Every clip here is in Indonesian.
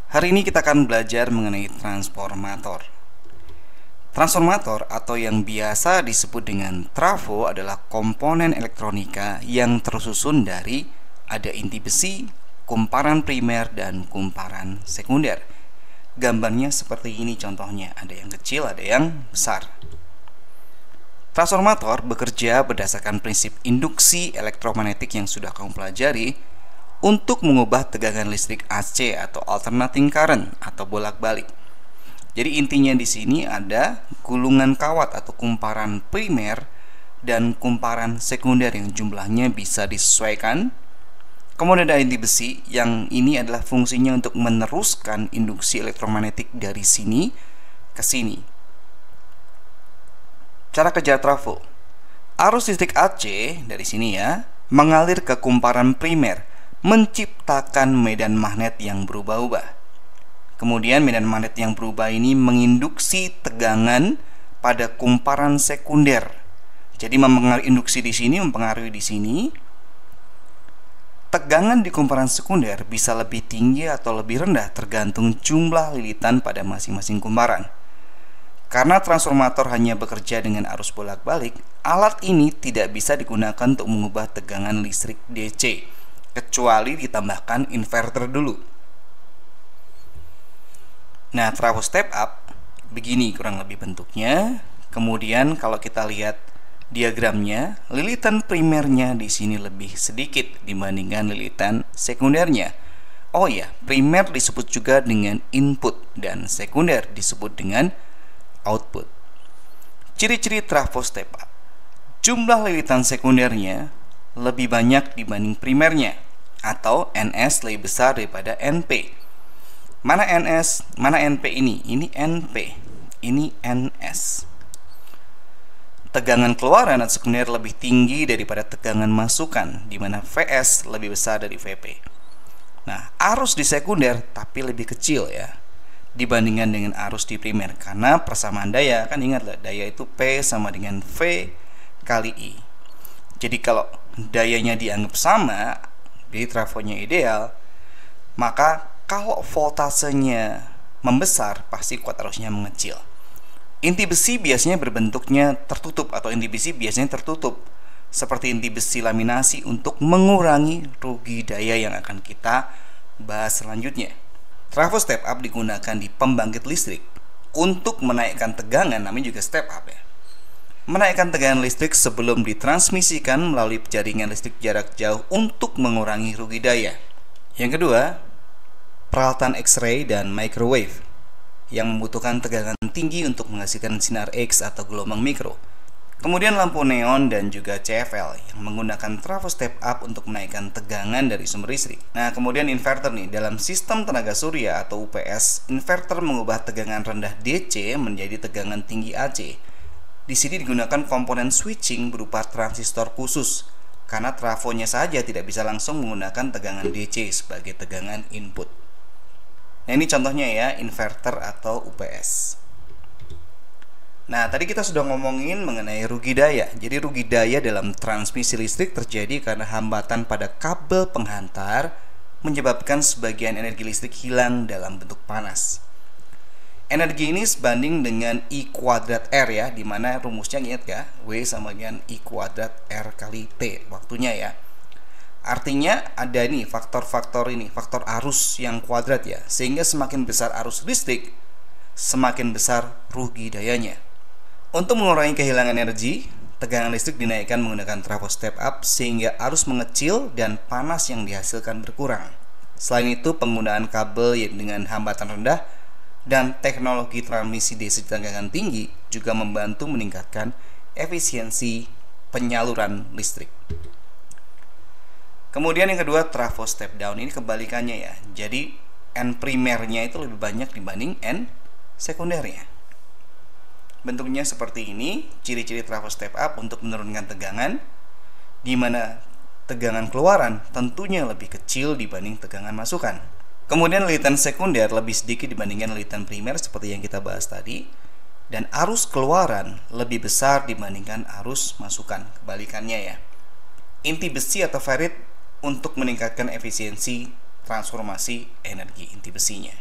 Hari ini kita akan belajar mengenai transformator. Transformator atau yang biasa disebut dengan trafo adalah komponen elektronika yang tersusun dari ada inti besi, kumparan primer, dan kumparan sekunder. Gambarnya seperti ini contohnya, ada yang kecil, ada yang besar. Transformator bekerja berdasarkan prinsip induksi elektromagnetik yang sudah kamu pelajari untuk mengubah tegangan listrik AC atau alternating current atau bolak-balik. Jadi intinya di sini ada gulungan kawat atau kumparan primer dan kumparan sekunder yang jumlahnya bisa disesuaikan. Kemudian ada inti besi yang ini adalah fungsinya untuk meneruskan induksi elektromagnetik dari sini ke sini. Cara kerja trafo. Arus listrik AC dari sini ya mengalir ke kumparan primer, menciptakan medan magnet yang berubah-ubah. Kemudian medan magnet yang berubah ini menginduksi tegangan pada kumparan sekunder. Jadi mempengaruhi induksi di sini, mempengaruhi di sini. Tegangan di kumparan sekunder bisa lebih tinggi atau lebih rendah tergantung jumlah lilitan pada masing-masing kumparan. Karena transformator hanya bekerja dengan arus bolak-balik, alat ini tidak bisa digunakan untuk mengubah tegangan listrik DC, kecuali ditambahkan inverter dulu. Nah, trafo step up begini kurang lebih bentuknya. Kemudian kalau kita lihat diagramnya, lilitan primernya di sini lebih sedikit dibandingkan lilitan sekundernya. Oh ya, primer disebut juga dengan input dan sekunder disebut dengan output. Ciri-ciri trafo step up. Jumlah lilitan sekundernya lebih banyak dibanding primernya, atau NS lebih besar daripada NP. Mana NS, mana NP ini? Ini NP, ini NS. Tegangan keluaran atau sekunder lebih tinggi daripada tegangan masukan, di mana VS lebih besar dari VP. Nah, arus di sekunder tapi lebih kecil ya dibandingkan dengan arus di primer, karena persamaan daya, kan ingatlah daya itu P sama dengan V kali I. Jadi kalau dayanya dianggap sama, jadi trafonya ideal, maka kalau voltasenya membesar, pasti kuat arusnya mengecil. Inti besi biasanya berbentuknya tertutup atau inti besi biasanya tertutup, seperti inti besi laminasi untuk mengurangi rugi daya yang akan kita bahas selanjutnya. Trafo step up digunakan di pembangkit listrik untuk menaikkan tegangan, namanya juga step up ya. Menaikkan tegangan listrik sebelum ditransmisikan melalui jaringan listrik jarak jauh untuk mengurangi rugi daya. Yang kedua, peralatan X-ray dan microwave yang membutuhkan tegangan tinggi untuk menghasilkan sinar X atau gelombang mikro. Kemudian lampu neon dan juga CFL yang menggunakan trafo step up untuk menaikkan tegangan dari sumber listrik. Nah, kemudian inverter nih, dalam sistem tenaga surya atau UPS, inverter mengubah tegangan rendah DC menjadi tegangan tinggi AC. Di sini digunakan komponen switching berupa transistor khusus, karena trafonya saja tidak bisa langsung menggunakan tegangan DC sebagai tegangan input. Nah, ini contohnya ya, inverter atau UPS. Nah, tadi kita sudah ngomongin mengenai rugi daya. Jadi rugi daya dalam transmisi listrik terjadi karena hambatan pada kabel penghantar menyebabkan sebagian energi listrik hilang dalam bentuk panas. Energi ini sebanding dengan I kuadrat R ya, dimana rumusnya ingat ya, W sama dengan I kuadrat R kali T waktunya ya. Artinya ada ini faktor-faktor ini, faktor arus yang kuadrat ya, sehingga semakin besar arus listrik, semakin besar rugi dayanya. Untuk mengurangi kehilangan energi, tegangan listrik dinaikkan menggunakan trafo step up sehingga arus mengecil dan panas yang dihasilkan berkurang. Selain itu, penggunaan kabel dengan hambatan rendah dan teknologi transmisi DC tegangan tinggi juga membantu meningkatkan efisiensi penyaluran listrik. Kemudian yang kedua, trafo step down. Ini kebalikannya ya. Jadi N primernya itu lebih banyak dibanding N sekundernya. Bentuknya seperti ini, ciri-ciri trafo step up untuk menurunkan tegangan, di mana tegangan keluaran tentunya lebih kecil dibanding tegangan masukan. Kemudian lilitan sekunder lebih sedikit dibandingkan lilitan primer seperti yang kita bahas tadi, dan arus keluaran lebih besar dibandingkan arus masukan, kebalikannya ya. Inti besi atau ferrit untuk meningkatkan efisiensi transformasi energi inti besinya.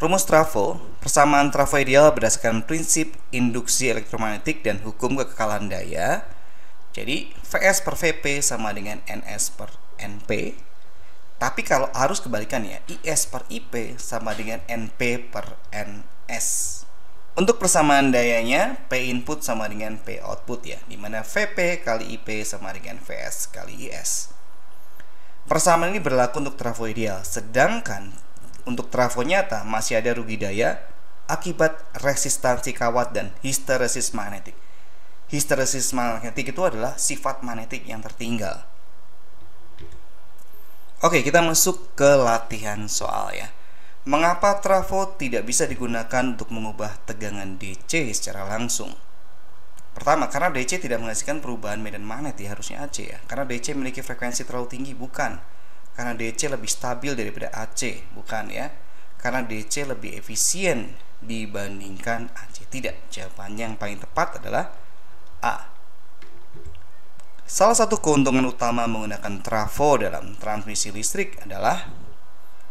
Rumus trafo, persamaan trafo ideal berdasarkan prinsip induksi elektromagnetik dan hukum kekekalan daya. Jadi Vs per Vp sama dengan Ns per Np. Tapi kalau arus kebalikannya, Is per Ip sama dengan Np per Ns. Untuk persamaan dayanya, P input sama dengan P output ya, dimana Vp kali Ip sama dengan Vs kali Is. Persamaan ini berlaku untuk trafo ideal, sedangkan untuk trafo nyata masih ada rugi daya akibat resistansi kawat dan histeresis magnetik. Histeresis magnetik itu adalah sifat magnetik yang tertinggal. Oke, kita masuk ke latihan soal ya. Mengapa trafo tidak bisa digunakan untuk mengubah tegangan DC secara langsung? Pertama, karena DC tidak menghasilkan perubahan medan magnet ya, harusnya AC ya. Karena DC memiliki frekuensi terlalu tinggi, bukan. Karena DC lebih stabil daripada AC, bukan ya. Karena DC lebih efisien dibandingkan AC, tidak. Jawabannya yang paling tepat adalah A. Salah satu keuntungan utama menggunakan trafo dalam transmisi listrik adalah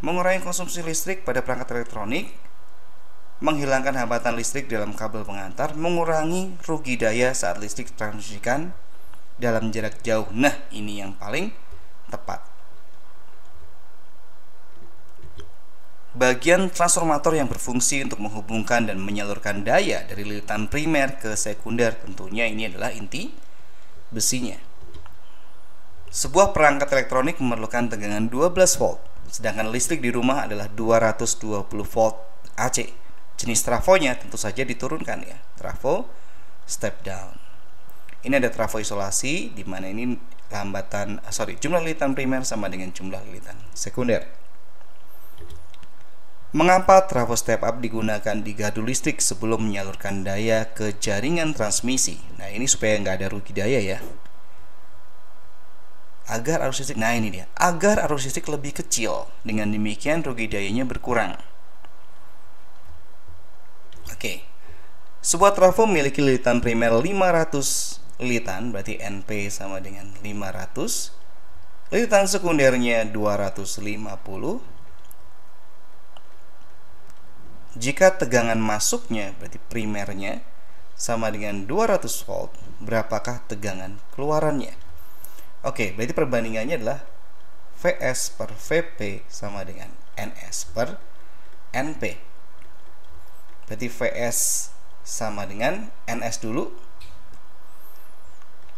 mengurangi konsumsi listrik pada perangkat elektronik, menghilangkan hambatan listrik dalam kabel pengantar, mengurangi rugi daya saat listrik ditransmisikan dalam jarak jauh. Nah, ini yang paling tepat. Bagian transformator yang berfungsi untuk menghubungkan dan menyalurkan daya dari lilitan primer ke sekunder, tentunya ini adalah inti besinya. Sebuah perangkat elektronik memerlukan tegangan 12 volt, sedangkan listrik di rumah adalah 220 volt AC. Jenis trafonya tentu saja diturunkan ya, trafo step down. Ini ada trafo isolasi, di mana ini jumlah lilitan primer sama dengan jumlah lilitan sekunder. Mengapa trafo step up digunakan di gardu listrik sebelum menyalurkan daya ke jaringan transmisi? Nah, ini supaya nggak ada rugi daya ya. Agar arus listrik lebih kecil, dengan demikian rugi dayanya berkurang. Oke. Sebuah trafo memiliki lilitan primer 500 lilitan, berarti Np sama dengan 500. Lilitan sekundernya 250. Jika tegangan masuknya, berarti primernya sama dengan 200 volt, berapakah tegangan keluarannya? Oke, berarti perbandingannya adalah Vs per Vp sama dengan Ns per Np. Berarti Vs sama dengan Ns dulu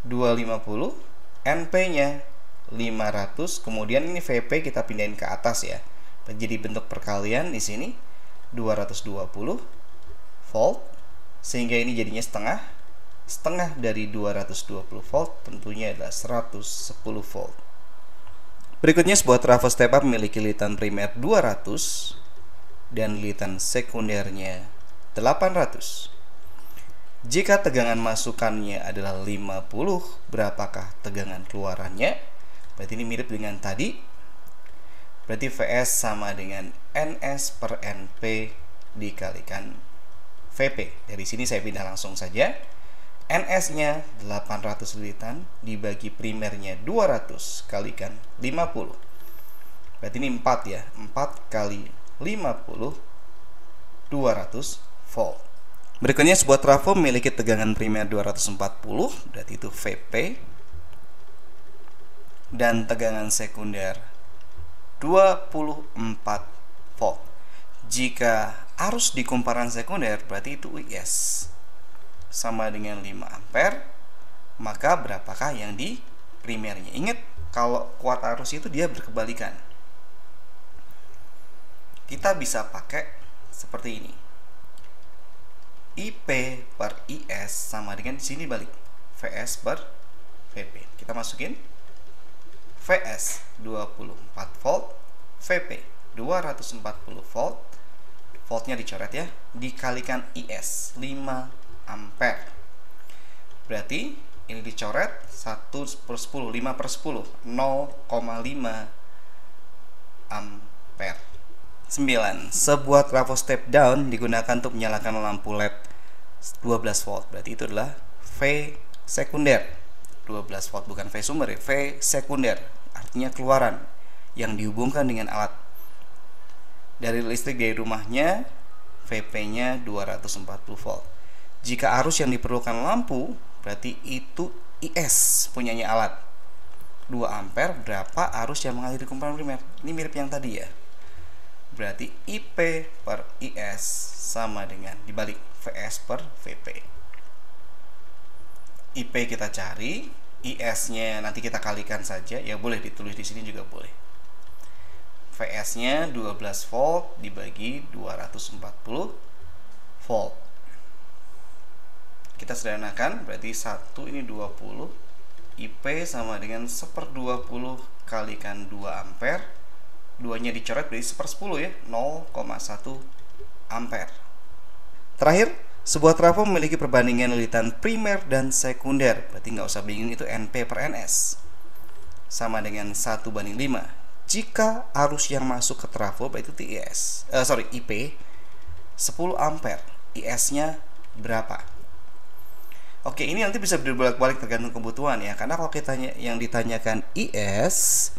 250, Np nya 500, kemudian ini Vp kita pindahin ke atas ya. Jadi bentuk perkalian di sini 220 volt, sehingga ini jadinya setengah dari 220 volt, tentunya adalah 110 volt. Berikutnya, sebuah trafo step up memiliki lilitan primer 200 dan lilitan sekundernya 800. Jika tegangan masukannya adalah 50, berapakah tegangan keluarannya? Berarti ini mirip dengan tadi. Berarti Vs sama dengan Ns per Np dikalikan Vp. Dari sini saya pindah langsung saja. Ns-nya 800 lilitan dibagi primernya 200 kalikan 50. Berarti ini 4 ya. 4 kali 50, 200 volt. Berikutnya, sebuah trafo memiliki tegangan primer 240, berarti itu Vp, dan tegangan sekunder 24 volt. Jika arus di kumparan sekunder, berarti itu Is sama dengan 5 ampere, maka berapakah yang di primernya? Ingat, kalau kuat arus itu dia berkebalikan. Kita bisa pakai seperti ini. IP per IS sama dengan di sini balik Vs per Vp. Kita masukin Vs 24 volt, Vp 240 volt. Voltnya dicoret ya, dikalikan IS 5 ampere. Berarti ini dicoret 1/10, 5/10, 0,5 ampere. 9. Sebuah trafo step down digunakan untuk menyalakan lampu LED 12 volt. Berarti itu adalah V sekunder. 12 volt bukan V sumber ya, V sekunder. Artinya keluaran yang dihubungkan dengan alat Dari listrik dari rumahnya, VP-nya 240 volt. Jika arus yang diperlukan lampu, berarti itu IS punyanya alat. 2 ampere berapa arus yang mengalir di kumparan primer. Ini mirip yang tadi ya. Berarti IP per IS sama dengan dibalik VS per VP. IP kita cari, IS-nya nanti kita kalikan saja, ya boleh ditulis di sini juga boleh. VS-nya 12 volt dibagi 240 volt. Kita sederhanakan, berarti 1 ini 20, IP sama dengan 1/20 kalikan 2 ampere. 2-nya dicoret berarti 1/10 ya, 0,1 ampere. Terakhir, sebuah trafo memiliki perbandingan lilitan primer dan sekunder. Berarti nggak usah bingung, itu NP per NS. Sama dengan 1/5. Jika arus yang masuk ke trafo berarti itu IP 10 ampere. IS-nya berapa? Oke, ini nanti bisa berbolak-balik tergantung kebutuhan ya. Karena kalau kita yang ditanyakan IS,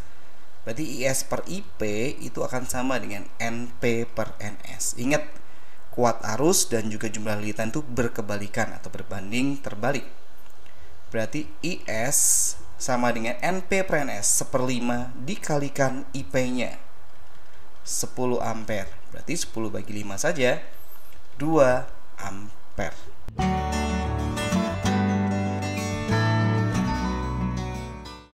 berarti IS per IP itu akan sama dengan NP per NS. Ingat, kuat arus dan juga jumlah lilitan itu berkebalikan atau berbanding terbalik. Berarti IS sama dengan NP per NS 1/5 dikalikan IP-nya 10 ampere. Berarti 10/5 saja, 2 ampere.